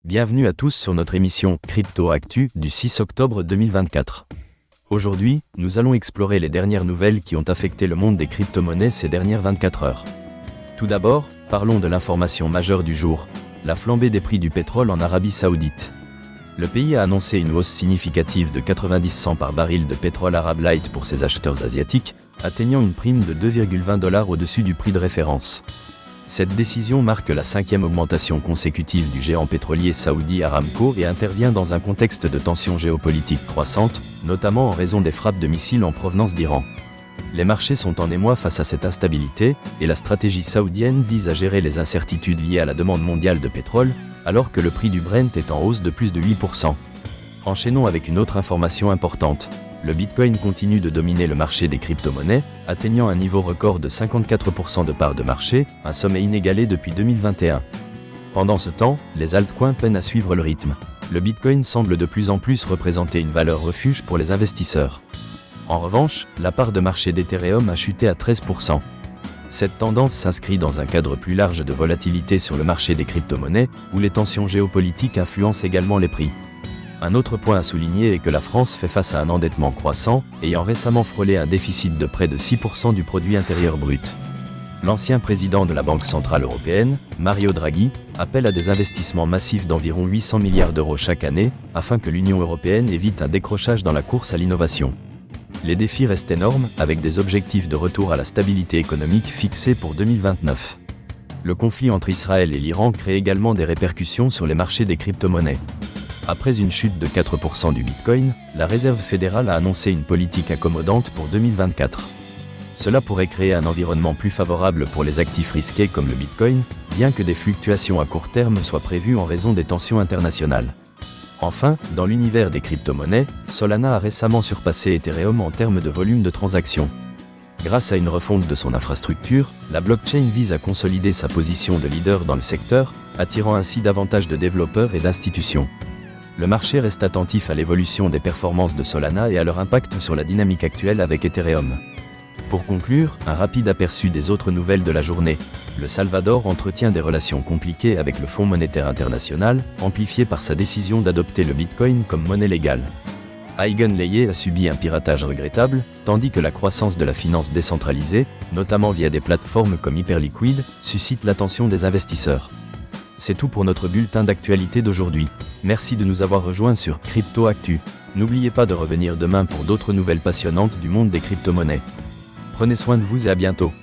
Bienvenue à tous sur notre émission Crypto Actu du 6 octobre 2024. Aujourd'hui, nous allons explorer les dernières nouvelles qui ont affecté le monde des crypto-monnaies ces dernières 24 heures. Tout d'abord, parlons de l'information majeure du jour, la flambée des prix du pétrole en Arabie Saoudite. Le pays a annoncé une hausse significative de 90 cents par baril de pétrole Arab Light pour ses acheteurs asiatiques, atteignant une prime de 2,20 $ au-dessus du prix de référence. Cette décision marque la 5e augmentation consécutive du géant pétrolier saoudi Aramco et intervient dans un contexte de tensions géopolitiques croissantes, notamment en raison des frappes de missiles en provenance d'Iran. Les marchés sont en émoi face à cette instabilité, et la stratégie saoudienne vise à gérer les incertitudes liées à la demande mondiale de pétrole, alors que le prix du Brent est en hausse de plus de 8%. Enchaînons avec une autre information importante. Le Bitcoin continue de dominer le marché des crypto-monnaies, atteignant un niveau record de 54% de part de marché, un sommet inégalé depuis 2021. Pendant ce temps, les altcoins peinent à suivre le rythme. Le Bitcoin semble de plus en plus représenter une valeur refuge pour les investisseurs. En revanche, la part de marché d'Ethereum a chuté à 13%. Cette tendance s'inscrit dans un cadre plus large de volatilité sur le marché des crypto-monnaies, où les tensions géopolitiques influencent également les prix. Un autre point à souligner est que la France fait face à un endettement croissant, ayant récemment frôlé un déficit de près de 6% du produit intérieur brut. L'ancien président de la Banque centrale européenne, Mario Draghi, appelle à des investissements massifs d'environ 800 milliards d'euros chaque année, afin que l'Union européenne évite un décrochage dans la course à l'innovation. Les défis restent énormes, avec des objectifs de retour à la stabilité économique fixés pour 2029. Le conflit entre Israël et l'Iran crée également des répercussions sur les marchés des crypto-monnaies. Après une chute de 4% du Bitcoin, la Réserve fédérale a annoncé une politique accommodante pour 2024. Cela pourrait créer un environnement plus favorable pour les actifs risqués comme le Bitcoin, bien que des fluctuations à court terme soient prévues en raison des tensions internationales. Enfin, dans l'univers des crypto-monnaies, Solana a récemment surpassé Ethereum en termes de volume de transactions. Grâce à une refonte de son infrastructure, la blockchain vise à consolider sa position de leader dans le secteur, attirant ainsi davantage de développeurs et d'institutions. Le marché reste attentif à l'évolution des performances de Solana et à leur impact sur la dynamique actuelle avec Ethereum. Pour conclure, un rapide aperçu des autres nouvelles de la journée. Le Salvador entretient des relations compliquées avec le Fonds monétaire international, amplifié par sa décision d'adopter le Bitcoin comme monnaie légale. Eigenlayer a subi un piratage regrettable, tandis que la croissance de la finance décentralisée, notamment via des plateformes comme Hyperliquid, suscite l'attention des investisseurs. C'est tout pour notre bulletin d'actualité d'aujourd'hui. Merci de nous avoir rejoints sur Crypto Actu. N'oubliez pas de revenir demain pour d'autres nouvelles passionnantes du monde des crypto-monnaies. Prenez soin de vous et à bientôt.